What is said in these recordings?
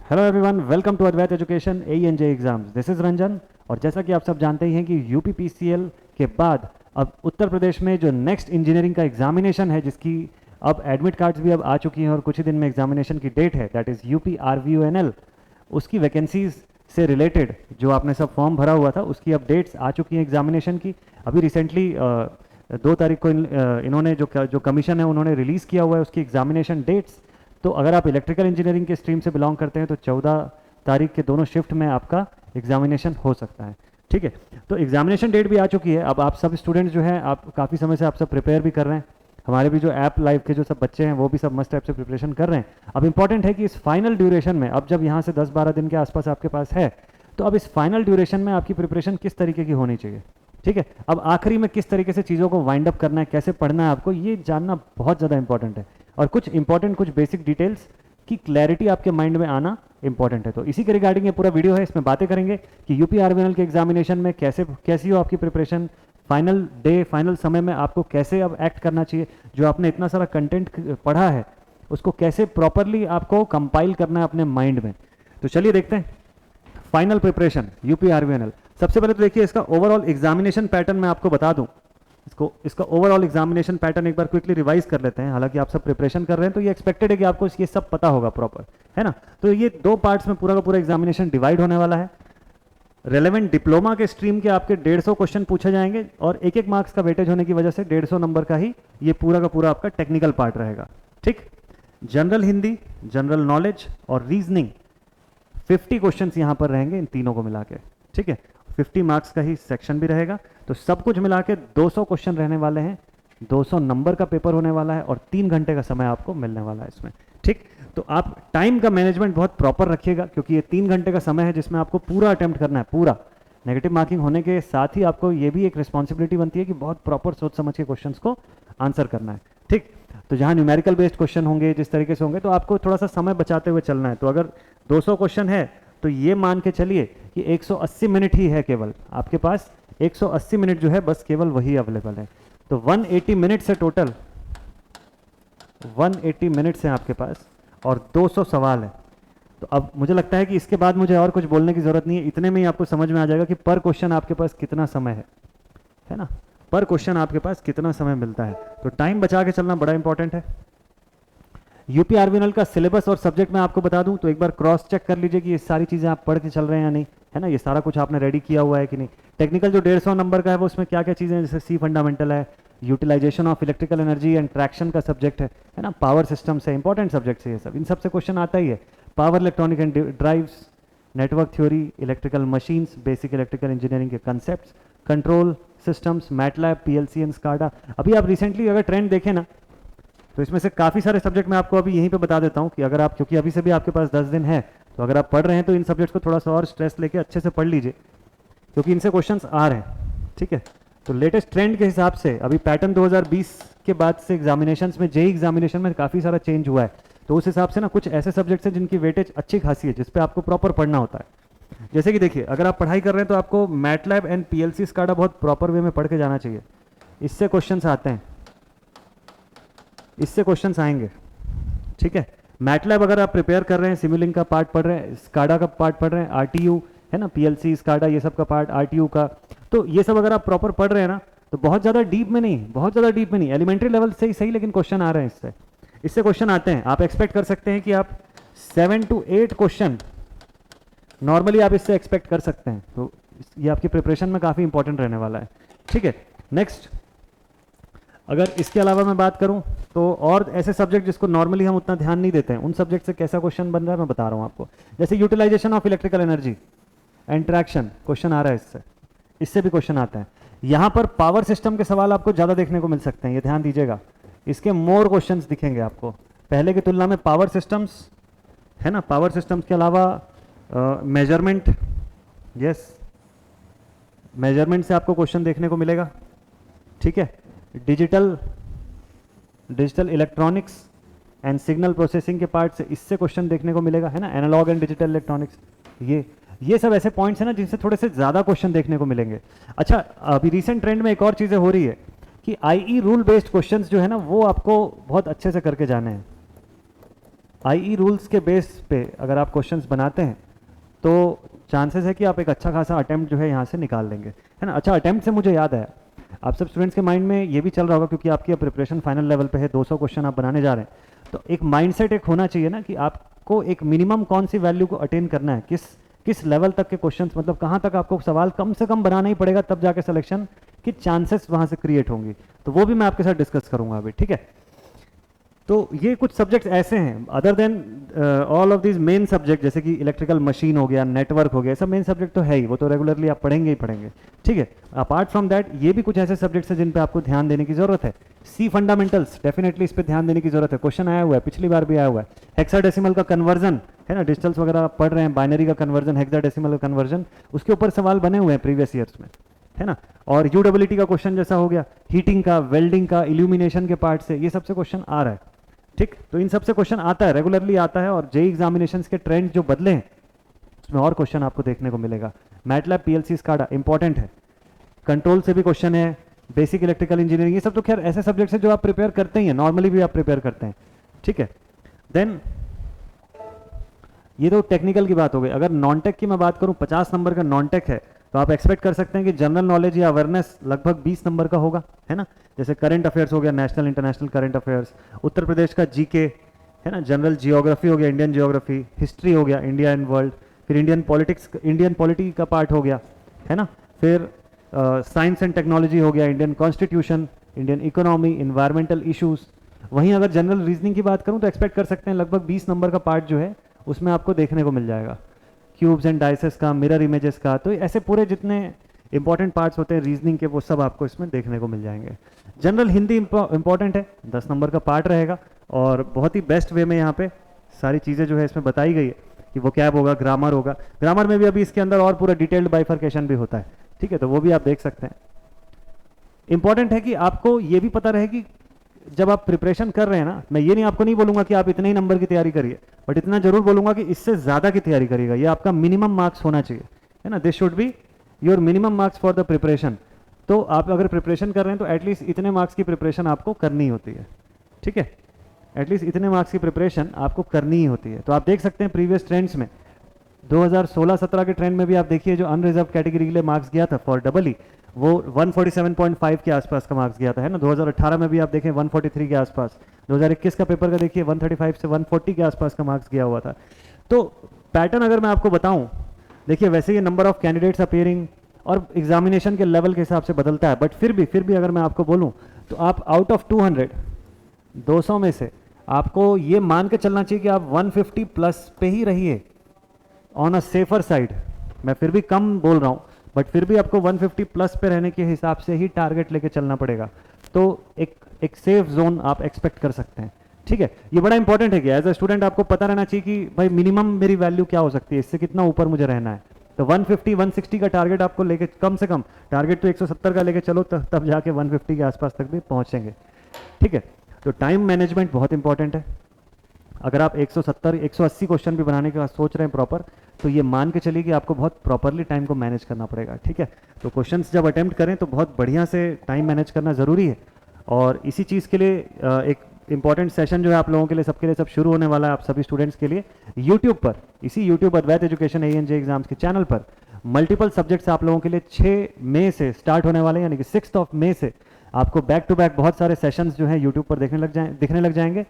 Hello everyone, welcome to Advait education AENJ exams. This is Ranjan. और जैसा कि आप सब जानते ही हैं कि UPPCL के बाद अब उत्तर प्रदेश में जो नेक्स्ट इंजीनियरिंग का एग्जामिनेशन है, जिसकी अब एडमिट कार्ड्स भी अब आ चुकी हैं और कुछ ही दिन में एग्जामिनेशन की डेट है, दैट इज़ UP RVUNL। उसकी वैकेंसीज से रिलेटेड जो आपने सब फॉर्म भरा हुआ था, उसकी अपडेट्स आ चुकी हैं एग्जामिनेशन की। अभी रिसेंटली 2 तारीख को इन्होंने जो कमीशन है उन्होंने रिलीज़ किया हुआ है उसकी एग्जामिनेशन डेट्स। तो अगर आप इलेक्ट्रिकल इंजीनियरिंग के स्ट्रीम से बिलोंग करते हैं तो 14 तारीख के दोनों शिफ्ट में आपका एग्जामिनेशन हो सकता है। ठीक है, तो एग्जामिनेशन डेट भी आ चुकी है। अब आप सब स्टूडेंट्स जो हैं, आप काफ़ी समय से आप सब प्रिपेयर भी कर रहे हैं। हमारे भी जो ऐप लाइव के जो सब बच्चे हैं वो भी सब मस्ट ऐप से प्रिपरेशन कर रहे हैं। अब इंपॉर्टेंट है कि इस फाइनल ड्यूरेशन में, अब जब यहाँ से 10-12 दिन के आसपास आपके पास है, तो अब इस फाइनल ड्यूरेशन में आपकी प्रिपरेशन किस तरीके की होनी चाहिए। ठीक है, अब आखिरी में किस तरीके से चीज़ों को वाइंड अप करना है, कैसे पढ़ना है आपको, ये जानना बहुत ज़्यादा इंपॉर्टेंट है। और कुछ इंपॉर्टेंट, कुछ बेसिक डिटेल्स की क्लैरिटी आपके माइंड में आना इंपॉर्टेंट है। तो इसी के रिगार्डिंग ये पूरा वीडियो है। इसमें बातें करेंगे कि UP RVNL के एग्जामिनेशन में कैसी हो आपकी प्रिपरेशन, फाइनल डे, फाइनल समय में आपको कैसे अब एक्ट करना चाहिए, जो आपने इतना सारा कंटेंट पढ़ा है उसको कैसे प्रॉपरली आपको कंपाइल करना है अपने माइंड में। तो चलिए देखते हैं फाइनल प्रिपरेशन UP RVNL। सबसे पहले तो देखिए इसका ओवरऑल एग्जामिनेशन पैटर्न मैं आपको बता दूं। इसका ओवरऑल एग्जामिनेशन पैटर्न एक बार क्विकली रिवाइज कर लेते हैं। हालांकि आप सब प्रिपरेशन कर रहे हैं तो ये एक्सपेक्टेड है कि आपको ये सब पता होगा प्रॉपर, है ना। तो ये 2 पार्ट्स में पूरा का पूरा एग्जामिनेशन डिवाइड होने वाला है। रेलेवेंट डिप्लोमा के स्ट्रीम के आपके 150 क्वेश्चन पूछे जाएंगे और 1-1 मार्क्स का वेटेज होने की वजह से 150 नंबर का ही ये पूरा का पूरा आपका टेक्निकल पार्ट रहेगा। ठीक, जनरल हिंदी, जनरल नॉलेज और रीजनिंग 50 क्वेश्चंस यहाँ पर रहेंगे इन तीनों को मिला के। ठीक है, 50 मार्क्स का ही सेक्शन भी रहेगा। तो सब कुछ मिला के 200 क्वेश्चन रहने वाले हैं, 200 नंबर का पेपर होने वाला है और 3 घंटे का समय आपको मिलने वाला है इसमें। ठीक, तो आप टाइम का मैनेजमेंट बहुत प्रॉपर रखिएगा, क्योंकि ये 3 घंटे का समय है जिसमें आपको पूरा अटेम्प्ट करना है। पूरा नेगेटिव मार्किंग होने के साथ ही आपको ये भी एक रिस्पॉन्सिबिलिटी बनती है कि बहुत प्रॉपर सोच समझ के क्वेश्चंस को आंसर करना है। ठीक, तो जहाँ न्यूमेरिकल बेस्ड क्वेश्चन होंगे जिस तरीके से होंगे, तो आपको थोड़ा सा समय बचाते हुए चलना है। तो अगर 200 क्वेश्चन है तो ये मान के चलिए कि 180 मिनट ही है केवल आपके पास। 180 मिनट जो है बस केवल वही अवेलेबल है। तो 180 मिनट से टोटल 180 मिनट्स हैं आपके पास और 200 सवाल है। तो अब मुझे लगता है कि इसके बाद मुझे और कुछ बोलने की ज़रूरत नहीं है। इतने में ही आपको समझ में आ जाएगा कि पर क्वेश्चन आपके पास कितना समय है ना। पर क्वेश्चन आपके पास कितना समय मिलता है। तो टाइम बचा के चलना बड़ा इंपॉर्टेंट है। UP RVNL का सिलेबस और सब्जेक्ट मैं आपको बता दूं तो एक बार क्रॉस चेक कर लीजिए कि ये सारी चीज़ें आप पढ़ के चल रहे हैं या नहीं, है ना। ये सारा कुछ आपने रेडी किया हुआ है कि नहीं। टेक्निकल जो 150 नंबर का है वो उसमें क्या क्या चीज़ें हैं, जैसे C फंडामेंटल है, utilization of electrical energy and traction का सब्जेक्ट है ना। पावर सिस्टम से इंपॉर्टेंट सब्जेक्ट है ये सब, इन सबसे क्वेश्चन आता ही है। Power electronic and drives, network theory, electrical machines, basic electrical engineering के concept, control systems, MATLAB, PLC and SCADA। अभी आप रिसेंटली अगर ट्रेंड देखें ना, तो इसमें से काफ़ी सारे सब्जेक्ट मैं आपको अभी यहीं पे बता देता हूँ कि अगर आप, क्योंकि अभी से भी आपके पास 10 दिन है, तो अगर आप पढ़ रहे हैं तो इन सब्जेक्ट्स को थोड़ा सा और स्ट्रेस लेके अच्छे से पढ़ लीजिए, क्योंकि इनसे क्वेश्चंस आ रहे हैं। ठीक है, तो लेटेस्ट ट्रेंड के हिसाब से अभी पैटर्न 2020 के बाद से एग्जामिनेशन में, JEE एग्जामिनेशन में काफ़ी सारा चेंज हुआ है। तो उस हिसाब से ना कुछ ऐसे सब्जेक्ट्स हैं जिनकी वेटेज अच्छी खासी है, जिसपे आपको प्रॉपर पढ़ना होता है। जैसे कि देखिए, अगर आप पढ़ाई कर रहे हैं तो आपको मैटलैब एंड PLC SCADA बहुत प्रॉपर वे में पढ़ के जाना चाहिए। इससे क्वेश्चंस आते हैं, इससे क्वेश्चंस आएंगे। ठीक है, मैटलैब अगर आप प्रिपेयर कर रहे हैं, सिमुलिंग का पार्ट पढ़ रहे हैं, SCADA का पार्ट पढ़ रहे हैं, RTU है ना, PLC SCADA ये सब का पार्ट, RTU का, तो ये सब अगर आप प्रॉपर पढ़ रहे हैं ना, तो बहुत ज़्यादा डीप में नहीं, बहुत ज़्यादा डीप में नहीं, एलिमेंट्री लेवल से ही सही, लेकिन क्वेश्चन आ रहे हैं इससे क्वेश्चन आते हैं। आप एक्सपेक्ट कर सकते हैं कि आप 7 to 8 क्वेश्चन नॉर्मली आप इससे एक्सपेक्ट कर सकते हैं। तो ये आपकी प्रिपरेशन में काफ़ी इंपॉर्टेंट रहने वाला है। ठीक है, नेक्स्ट अगर इसके अलावा मैं बात करूं तो और ऐसे सब्जेक्ट जिसको नॉर्मली हम उतना ध्यान नहीं देते हैं, उन सब्जेक्ट से कैसा क्वेश्चन बन रहा है मैं बता रहा हूं आपको। जैसे utilization of electrical energy and traction question आ रहा है, इससे भी क्वेश्चन आता है। यहां पर पावर सिस्टम के सवाल आपको ज़्यादा देखने को मिल सकते हैं, ये ध्यान दीजिएगा। इसके मोर क्वेश्चन दिखेंगे आपको पहले की तुलना में। पावर सिस्टम्स है ना, पावर सिस्टम्स के अलावा मेजरमेंट, यस, मेजरमेंट से आपको क्वेश्चन देखने को मिलेगा। ठीक है, digital electronics and signal processing के पार्ट से इससे क्वेश्चन देखने को मिलेगा, है ना। एनालॉग एंड डिजिटल इलेक्ट्रॉनिक्स, ये सब ऐसे पॉइंट्स हैं ना जिनसे थोड़े से ज़्यादा क्वेश्चन देखने को मिलेंगे। अच्छा, अभी रिसेंट ट्रेंड में एक और चीज़ें हो रही है कि IE रूल बेस्ड क्वेश्चंस जो है ना, वो आपको बहुत अच्छे से करके जाने हैं। आईई रूल्स के बेस पे अगर आप क्वेश्चंस बनाते हैं तो चांसेस है कि आप एक अच्छा खासा अटेम्प्ट जो है यहाँ से निकाल लेंगे, है ना। अच्छा, अटेम्प्ट से मुझे याद आया, आप सब स्टूडेंट्स के माइंड में ये भी चल रहा होगा क्योंकि आपकी प्रिपरेशन फाइनल लेवल पे है, 200 क्वेश्चन आप बनाने जा रहे हैं, तो एक माइंडसेट एक होना चाहिए ना कि आपको एक मिनिमम कौन सी वैल्यू को अटेन करना है, किस लेवल तक के क्वेश्चंस, मतलब कहाँ तक आपको सवाल कम से कम बनाना ही पड़ेगा, तब जाके सिलेक्शन की चांसेस वहाँ से क्रिएट होंगी। तो वो भी मैं आपके साथ डिस्कस करूँगा अभी, ठीक है। तो ये कुछ सब्जेक्ट्स ऐसे हैं other than all of these main subject, जैसे कि इलेक्ट्रिकल मशीन हो गया, नेटवर्क हो गया, सब मेन सब्जेक्ट तो है ही, वो तो रेगुलरली आप पढ़ेंगे ही पढ़ेंगे, ठीक है। अपार्ट फ्रॉम दैट ये भी कुछ ऐसे सब्जेक्ट्स हैं जिन पे आपको ध्यान देने की जरूरत है। सी फंडामेंटल्स, डेफिनेटली इस पे ध्यान देने की जरूरत है, क्वेश्चन आया हुआ है, पिछली बार भी आया हुआ है। हेक्साडेसिमल का कन्वर्जन है ना, डिजिटल्स वगैरह आप पढ़ रहे हैं, बाइनरी का कन्वर्जन, हेक्साडेसिमल का कन्वर्जन, उसके ऊपर सवाल बने हुए हैं प्रीवियस ईयर्स में, है ना। और यूडब्ल्यूटी का क्वेश्चन जैसा हो गया, हीटिंग का, वेल्डिंग का, इल्यूमिनेशन के पार्ट से, ये सबसे क्वेश्चन आ रहा है, ठीक। तो इन सबसे क्वेश्चन आता है, रेगुलरली आता है, और जेई एग्जामिनेशंस के ट्रेंड जो बदले हैं उसमें और क्वेश्चन आपको देखने को मिलेगा। मैटलैब, पीएलसी, स्काडा इंपॉर्टेंट है, कंट्रोल से भी क्वेश्चन है, बेसिक इलेक्ट्रिकल इंजीनियरिंग, ये सब तो खैर ऐसे सब्जेक्ट्स हैं जो आप प्रिपेयर करते ही हैं, नॉर्मली भी आप प्रिपेयर करते हैं, ठीक है। देन ये तो टेक्निकल की बात हो गई। अगर नॉन टेक की मैं बात करूं, 50 नंबर का नॉन टेक है, तो आप एक्सपेक्ट कर सकते हैं कि जनरल नॉलेज या अवेयरनेस लगभग 20 नंबर का होगा, है ना। जैसे करंट अफेयर्स हो गया, national international current affairs, Uttar Pradesh का जीके, है ना, जनरल जियोग्राफी हो गया, इंडियन जियोग्राफी, हिस्ट्री हो गया, इंडिया एंड वर्ल्ड, फिर इंडियन पॉलिटिक्स, इंडियन पॉलिटी का पार्ट हो गया, है ना, फिर साइंस एंड टेक्नोलॉजी हो गया, Indian constitution, Indian economy, environmental issues. वहीं अगर जनरल रीजनिंग की बात करूं तो एक्सपेक्ट कर सकते हैं लगभग 20 नंबर का पार्ट जो है उसमें आपको देखने को मिल जाएगा, क्यूब्स एंड डाइसेस का, मिरर इमेजेस का, तो ऐसे पूरे जितने इंपॉर्टेंट पार्ट्स होते हैं रीजनिंग के वो सब आपको इसमें देखने को मिल जाएंगे। जनरल हिंदी इंपॉर्टेंट है, 10 नंबर का पार्ट रहेगा, और बहुत ही बेस्ट वे में यहाँ पे सारी चीज़ें जो है इसमें बताई गई है कि वो कैब होगा, ग्रामर होगा, ग्रामर में भी अभी इसके अंदर और पूरा डिटेल्ड बाइफर्केशन भी होता है, ठीक है, तो वो भी आप देख सकते हैं। इंपॉर्टेंट है कि आपको ये भी पता रहे कि जब आप प्रिपरेशन कर रहे हैं ना, मैं ये नहीं आपको नहीं बोलूंगा कि आप इतने ही नंबर की तैयारी करिए, बट इतना जरूर बोलूंगा कि इससे ज्यादा की तैयारी करिएगा, ये आपका मिनिमम मार्क्स होना चाहिए, है ना। This should be your minimum marks for the preparation. तो आप अगर प्रिपरेशन कर रहे हैं तो एटलीस्ट इतने मार्क्स की प्रिपरेशन आपको करनी होती है, ठीक है, एटलीस्ट इतने मार्क्स की प्रिपरेशन आपको करनी ही होती है। तो आप देख सकते हैं प्रीवियस ट्रेंड्स में 2016-17 के ट्रेंड में भी आप देखिए जो अनरिजर्व कैटेगरी के लिए मार्क्स गया था फॉर डबल ई, वो 147.5 के आसपास का मार्क्स गया था, है ना। 2018 में भी आप देखें 143 के आसपास, 2021 का पेपर का देखिए 135 से 140 के आसपास का मार्क्स गया हुआ था। तो पैटर्न अगर मैं आपको बताऊं, देखिए वैसे ये नंबर ऑफ कैंडिडेट्स अपीयरिंग और एग्जामिनेशन के लेवल के हिसाब से बदलता है, बट फिर भी अगर मैं आपको बोलूं तो आप आउट ऑफ 200 में से आपको ये मान के चलना चाहिए कि आप 150 प्लस पे ही रहिए, ऑन अ सेफर साइड। मैं फिर भी कम बोल रहा हूँ, बट फिर भी आपको 150 प्लस पे रहने के हिसाब से ही टारगेट लेके चलना पड़ेगा, तो एक सेफ जोन आप एक्सपेक्ट कर सकते हैं, ठीक है। ये बड़ा इंपॉर्टेंट है कि एज अ स्टूडेंट आपको पता रहना चाहिए कि भाई मिनिमम मेरी वैल्यू क्या हो सकती है, इससे कितना ऊपर मुझे रहना है। तो 150-160 का टारगेट आपको लेके, कम से कम टारगेट तो 170 का लेके चलो, तब जाके 150 के आसपास तक भी पहुंचेंगे, ठीक है। तो टाइम मैनेजमेंट बहुत इंपॉर्टेंट है। अगर आप 170-180 क्वेश्चन भी बनाने का सोच रहे हैं प्रॉपर, तो ये मान के चलिए कि आपको बहुत प्रॉपरली टाइम को मैनेज करना पड़ेगा, ठीक है। तो क्वेश्चंस जब अटेम्प्ट करें तो बहुत बढ़िया से टाइम मैनेज करना ज़रूरी है, और इसी चीज़ के लिए एक इंपॉर्टेंट सेशन जो है आप लोगों के लिए, सबके लिए, सब शुरू होने वाला है आप सभी स्टूडेंट्स के लिए यूट्यूब पर, इसी यूट्यूब अद्वैत एजुकेशन ANJ एग्जाम्स के चैनल पर मल्टीपल सब्जेक्ट्स आप लोगों के लिए 6 मई से स्टार्ट होने वाले हैं, यानी कि 6 मई से आपको बैक टू बैक बहुत सारे सेशंस जो हैं यूट्यूब पर दिखने लग जाएंगे,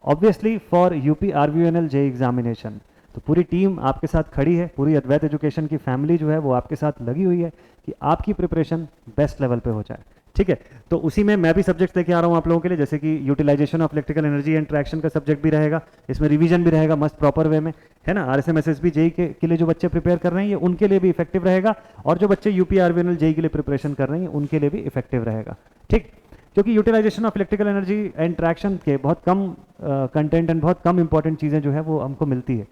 obviously for UP RVNL JEE examination. तो पूरी टीम आपके साथ खड़ी है, पूरी अद्वैत एजुकेशन की फैमिली जो है वो आपके साथ लगी हुई है कि आपकी प्रिपरेशन बेस्ट लेवल पे हो जाए, ठीक है। तो उसी में मैं भी सब्जेक्ट लेके आ रहा हूँ आप लोगों के लिए, जैसे कि utilization of electrical energy and traction का सब्जेक्ट भी रहेगा, इसमें रिवीजन भी रहेगा मस्त प्रॉपर वे में, है ना। RSM SSB JEE के लिए जो बच्चे प्रिपेयर कर रहे हैं ये उनके लिए भी इफेक्टिव रहेगा, और जो बच्चे यूपी RVNL JEE के लिए प्रिपरेशन कर रहे हैं उनके लिए भी इफेक्टिव रहेगा, ठीक। क्योंकि utilization of electrical energy and traction के बहुत कम कंटेंट एंड बहुत कम इंपॉर्टेंट चीज़ें जो है वो हमको मिलती है,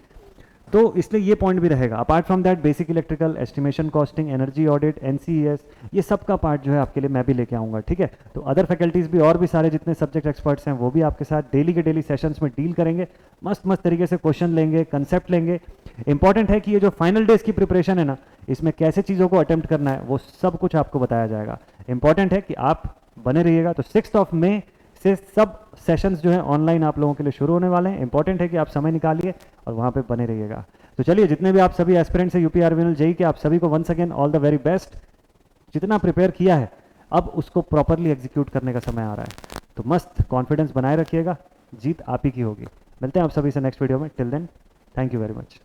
तो इसलिए ये पॉइंट भी रहेगा। Apart from that basic electrical, estimation, costing, energy audit, NCES, ये सब का पार्ट जो है आपके लिए मैं भी लेके आऊँगा, ठीक है। तो अदर फैकल्टीज़ भी और भी सारे जितने सब्जेक्ट एक्सपर्ट्स हैं वो भी आपके साथ डेली के डेली सेशंस में डील करेंगे, मस्त मस्त तरीके से क्वेश्चन लेंगे, कंसेप्ट लेंगे। इंपॉर्टेंट है कि ये जो फाइनल डेज की प्रिपरेशन है ना, इसमें कैसे चीज़ों को अटेम्प्ट करना है वो सब कुछ आपको बताया जाएगा। इंपॉर्टेंट है कि आप बने रहिएगा। तो 6 मई से सब सेशंस जो है ऑनलाइन आप लोगों के लिए शुरू होने वाले हैं। इंपॉर्टेंट है कि आप समय निकालिए और वहाँ पे बने रहिएगा। तो चलिए, जितने भी आप सभी एस्पिरेंट्स हैं यूपी आर्मी जेई के, आप सभी को once again all the very best. जितना प्रिपेयर किया है अब उसको प्रॉपरली एग्जीक्यूट करने का समय आ रहा है। तो मस्त कॉन्फिडेंस बनाए रखिएगा, जीत आप ही की होगी। मिलते हैं आप सभी से नेक्स्ट वीडियो में। Till then, thank you very much.